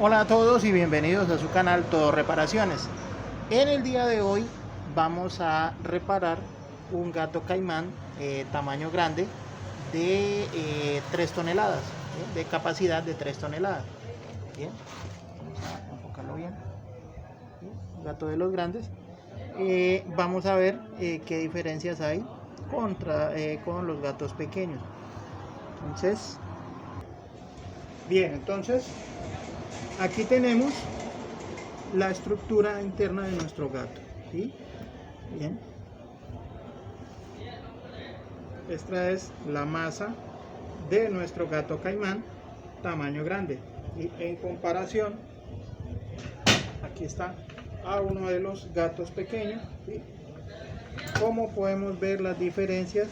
Hola a todos y bienvenidos a su canal Todo Reparaciones. En el día de hoy vamos a reparar un gato caimán tamaño grande de 3 toneladas, de capacidad de 3 toneladas. Bien, vamos a enfocarlo bien. Un gato de los grandes. Vamos a ver qué diferencias hay con los gatos pequeños. Entonces, aquí tenemos la estructura interna de nuestro gato. ¿Sí? Bien. Esta es la masa de nuestro gato caimán tamaño grande. Y en comparación, aquí está a uno de los gatos pequeños. ¿Sí? Como podemos ver las diferencias,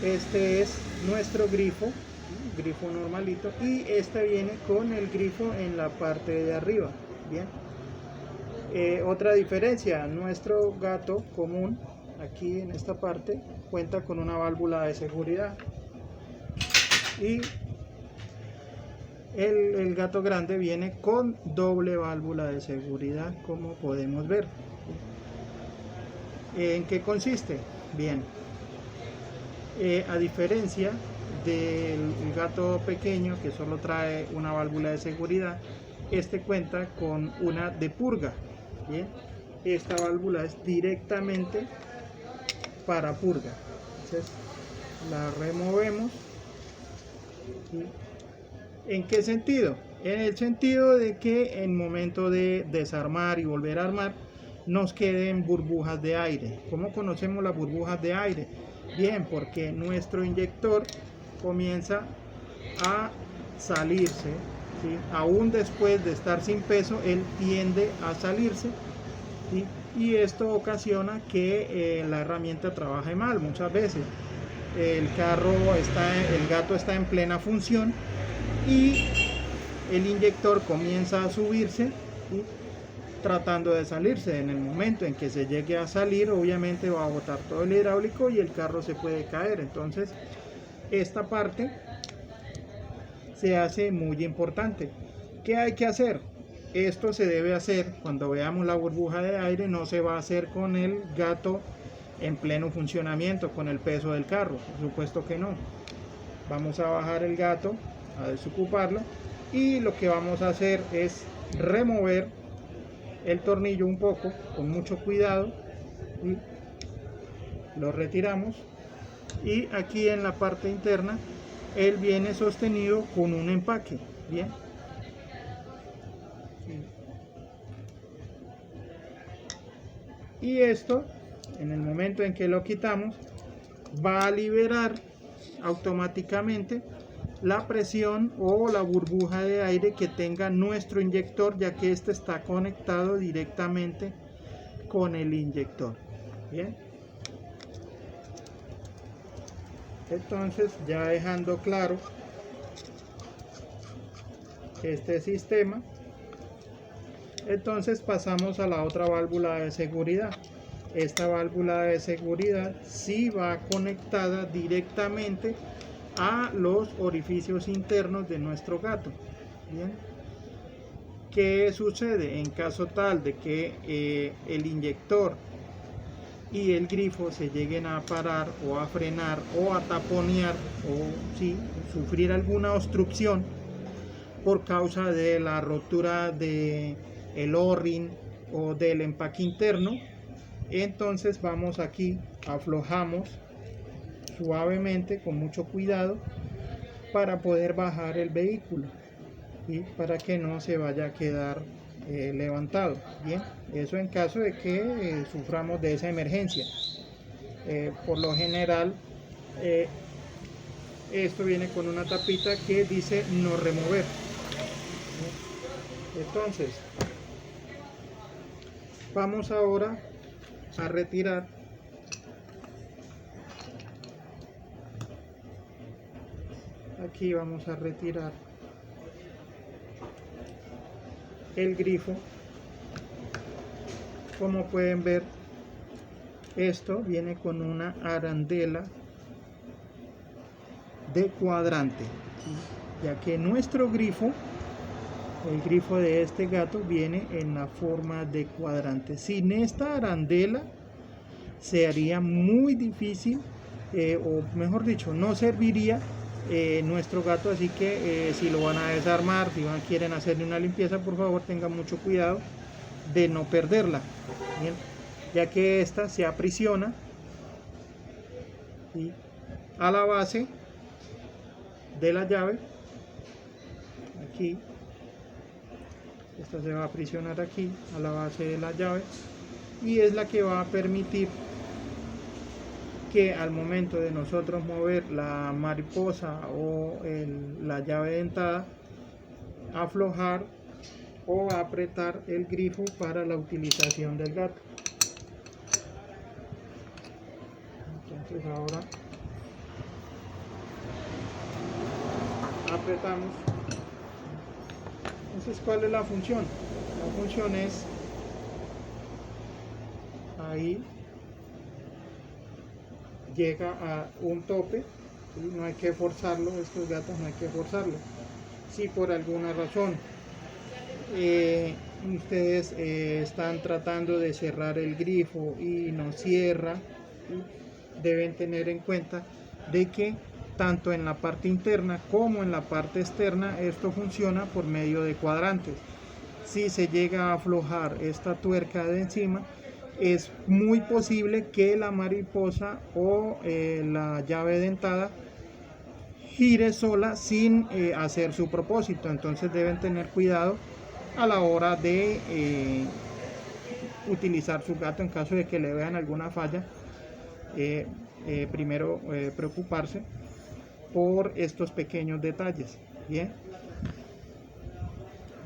este es nuestro grifo, grifo normalito, y este viene con el grifo en la parte de arriba. Bien. Otra diferencia, nuestro gato común aquí en esta parte cuenta con una válvula de seguridad y el gato grande viene con doble válvula de seguridad, como podemos ver. ¿En qué consiste? Bien, a diferencia del gato pequeño que solo trae una válvula de seguridad, este cuenta con una de purga. Bien, esta válvula es directamente para purga. Entonces la removemos. ¿En qué sentido? En el sentido de que en momento de desarmar y volver a armar nos queden burbujas de aire. ¿Cómo conocemos las burbujas de aire? Bien, porque nuestro inyector comienza a salirse, ¿sí? Aún después de estar sin peso, él tiende a salirse, ¿sí? Y esto ocasiona que la herramienta trabaje mal. Muchas veces el gato está en plena función y el inyector comienza a subirse, ¿sí? Tratando de salirse. En el momento en que se llegue a salir, obviamente va a botar todo el hidráulico y el carro se puede caer. Entonces esta parte se hace muy importante. ¿Qué hay que hacer? Esto se debe hacer cuando veamos la burbuja de aire, no se va a hacer con el gato en pleno funcionamiento, con el peso del carro, por supuesto que no. Vamos a bajar el gato, a desocuparlo, y lo que vamos a hacer es remover el tornillo un poco, con mucho cuidado, y lo retiramos, y aquí en la parte interna él viene sostenido con un empaque. Bien, y esto, en el momento en que lo quitamos, va a liberar automáticamente la presión o la burbuja de aire que tenga nuestro inyector, ya que este está conectado directamente con el inyector. Bien, entonces, ya dejando claro este sistema, entonces pasamos a la otra válvula de seguridad. Esta válvula de seguridad sí va conectada directamente a los orificios internos de nuestro gato. Bien, ¿qué sucede en caso tal de que el inyector y el grifo se lleguen a parar o a frenar o a taponear o sí, sufrir alguna obstrucción por causa de la rotura del O-ring o del empaque interno? Entonces vamos aquí, aflojamos suavemente, con mucho cuidado, para poder bajar el vehículo y para que no se vaya a quedar levantado. Bien, eso en caso de que suframos de esa emergencia. Por lo general esto viene con una tapita que dice no remover. Entonces vamos ahora a retirar aquí, vamos a retirar el grifo. Como pueden ver, esto viene con una arandela de cuadrante, ¿sí? Ya que nuestro grifo El grifo de este gato viene en la forma de cuadrante. Sin esta arandela se haría muy difícil, o mejor dicho, no serviría nuestro gato. Así que si lo van a desarmar, si quieren hacerle una limpieza, por favor tengan mucho cuidado de no perderla. Bien, ya que esta se aprisiona, ¿sí?, a la base de la llave. Aquí esta se va a aprisionar aquí a la base de la llave, y es la que va a permitir que al momento de nosotros mover la mariposa o la llave dentada, aflojar o apretar el grifo para la utilización del gato. Entonces ahora apretamos. Entonces, ¿cuál es la función? La función es ahí llega a un tope, ¿sí? No hay que forzarlo, estos gatos no hay que forzarlo. Si por alguna razón ustedes están tratando de cerrar el grifo y no cierra, ¿sí?, deben tener en cuenta de que tanto en la parte interna como en la parte externa esto funciona por medio de cuadrantes. Si se llega a aflojar esta tuerca de encima, es muy posible que la mariposa o la llave dentada gire sola sin hacer su propósito. Entonces deben tener cuidado a la hora de utilizar su gato. En caso de que le vean alguna falla, primero preocuparse por estos pequeños detalles. Bien,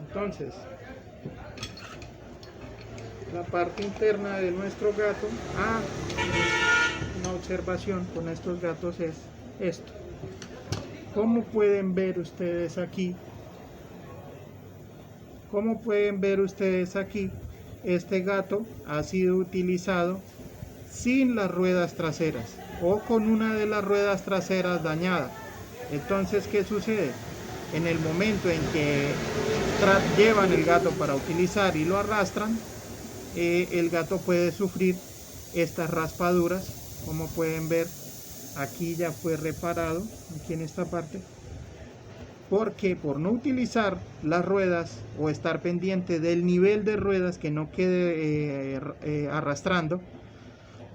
entonces la parte interna de nuestro gato, una observación con estos gatos es esto. Como pueden ver ustedes aquí, este gato ha sido utilizado sin las ruedas traseras o con una de las ruedas traseras dañada. Entonces, ¿qué sucede? En el momento en que llevan el gato para utilizar y lo arrastran, el gato puede sufrir estas raspaduras. Como pueden ver, aquí ya fue reparado, aquí en esta parte, porque por no utilizar las ruedas o estar pendiente del nivel de ruedas, que no quede arrastrando,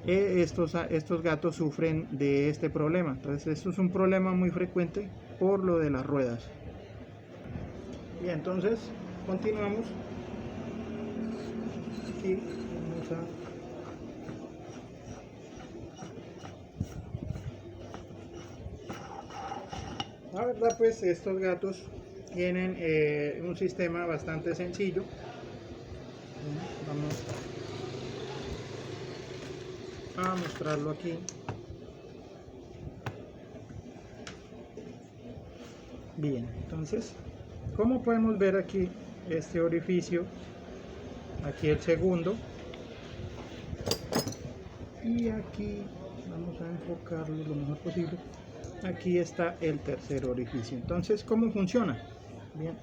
estos gatos sufren de este problema. Entonces esto es un problema muy frecuente por lo de las ruedas. Bien, entonces continuamos. Aquí vamos la verdad, pues estos gatos tienen un sistema bastante sencillo. Vamos a mostrarlo aquí. Bien, entonces, como podemos ver aquí, este orificio, aquí el segundo, y aquí vamos a enfocarlo lo mejor posible. Aquí está el tercer orificio. Entonces, ¿cómo funciona? Bien,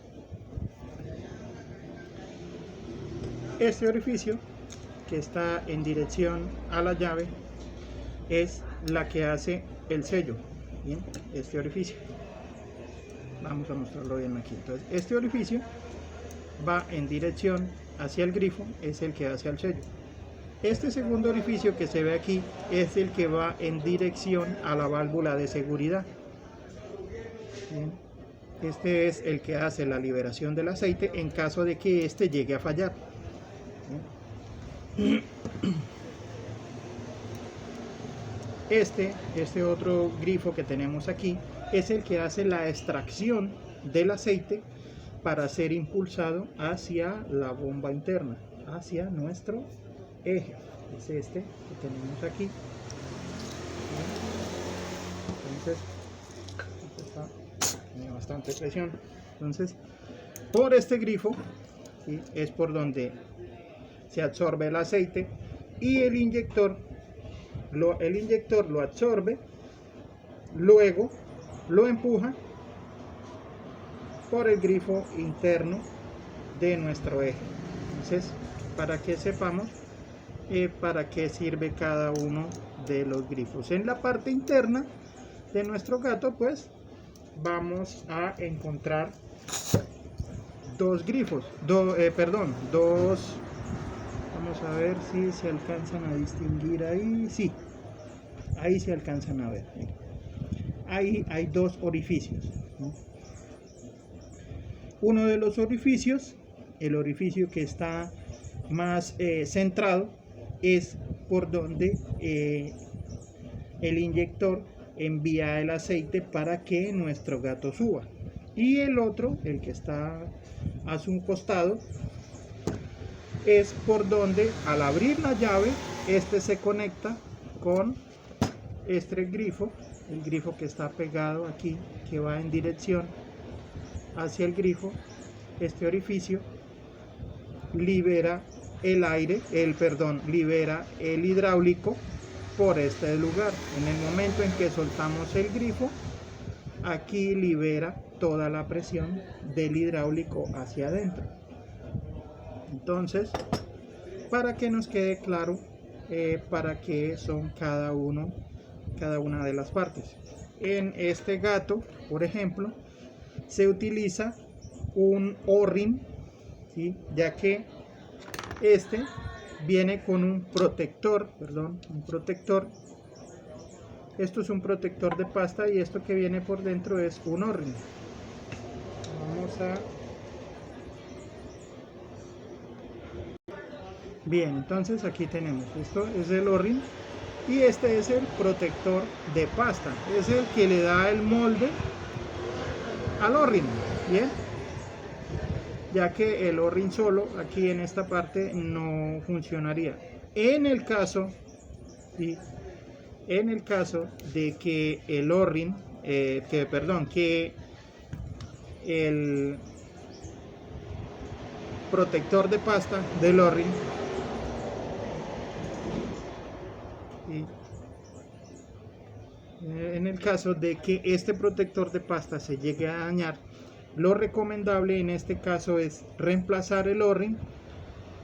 este orificio que está en dirección a la llave es la que hace el sello. Bien, este orificio, vamos a mostrarlo bien aquí. Entonces, este orificio va en dirección hacia el grifo, es el que hace el sello. Este segundo orificio que se ve aquí es el que va en dirección a la válvula de seguridad. Bien, este es el que hace la liberación del aceite en caso de que este llegue a fallar. Bien. Este otro grifo que tenemos aquí es el que hace la extracción del aceite para ser impulsado hacia la bomba interna, hacia nuestro eje. Es este que tenemos aquí. Entonces, tiene bastante presión. Entonces, por este grifo, ¿sí?, es por donde se absorbe el aceite, y el inyector lo absorbe, luego lo empuja por el grifo interno de nuestro eje. Entonces, para que sepamos para qué sirve cada uno de los grifos. En la parte interna de nuestro gato, pues vamos a encontrar dos grifos, dos, vamos a ver si se alcanzan a distinguir ahí, sí, ahí se alcanzan a ver. Ahí hay dos orificios, ¿no? Uno de los orificios, el orificio que está más centrado, es por donde el inyector envía el aceite para que nuestro gato suba. Y el otro, el que está a su costado, es por donde al abrir la llave, este se conecta con este grifo, el grifo que está pegado aquí, que va en dirección hacia el grifo. Este orificio libera el aire, libera el hidráulico por este lugar. En el momento en que soltamos el grifo, aquí libera toda la presión del hidráulico hacia adentro. Entonces, para que nos quede claro para qué son cada una de las partes. En este gato, por ejemplo, se utiliza un O-ring, ¿sí? Ya que este viene con un protector, esto es un protector de pasta y esto que viene por dentro es un O-ring. Bien, entonces aquí tenemos, esto es el O-ring y este es el protector de pasta, es el que le da el molde al O-ring, bien, ya que el O-ring solo aquí en esta parte no funcionaría. En el caso de que el O-ring, que el protector de pasta del O-ring en el caso de que este protector de pasta se llegue a dañar, lo recomendable en este caso es reemplazar el O-ring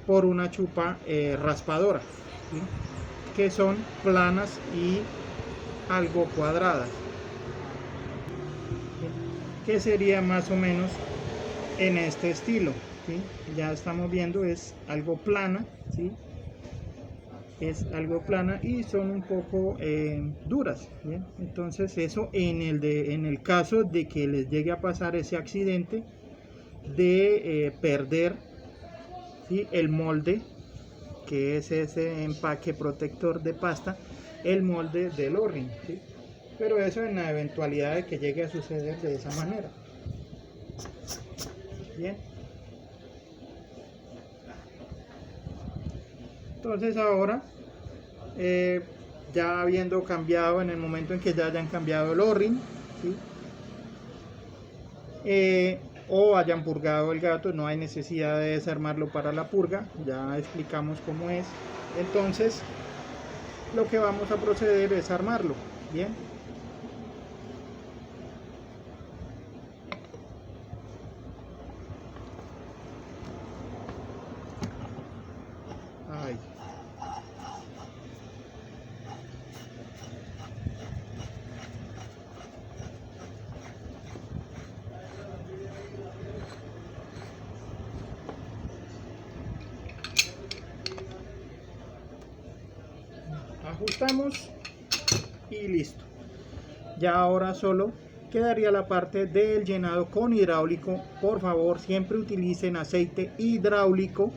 por una chupa raspadora, ¿sí? Que son planas y algo cuadradas, ¿sí? Que sería más o menos en este estilo, ¿sí? Ya estamos viendo, es algo plana, ¿sí? Es algo plana y son un poco duras, ¿bien? Entonces eso en el caso de que les llegue a pasar ese accidente de perder, ¿sí? El molde, que es ese empaque protector de pasta, el molde del O-ring, ¿sí? Pero eso en la eventualidad de que llegue a suceder de esa manera. Bien, entonces ahora ya habiendo cambiado, en el momento en que ya hayan cambiado el O-ring, ¿sí? O hayan purgado el gato, no hay necesidad de desarmarlo para la purga, ya explicamos cómo es. Entonces lo que vamos a proceder es armarlo. Bien, ay. Ajustamos y listo. Ya ahora solo quedaría la parte del llenado con hidráulico. Por favor, siempre utilicen aceite hidráulico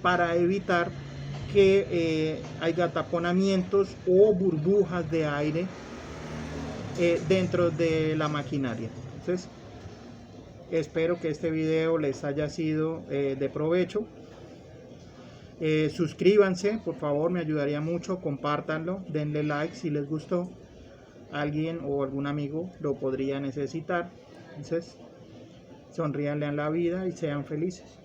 para evitar que haya taponamientos o burbujas de aire dentro de la maquinaria. Entonces, espero que este video les haya sido de provecho. Suscríbanse, por favor, me ayudaría mucho. Compártanlo, denle like si les gustó. Alguien o algún amigo lo podría necesitar. Entonces, sonríanle a la vida y sean felices.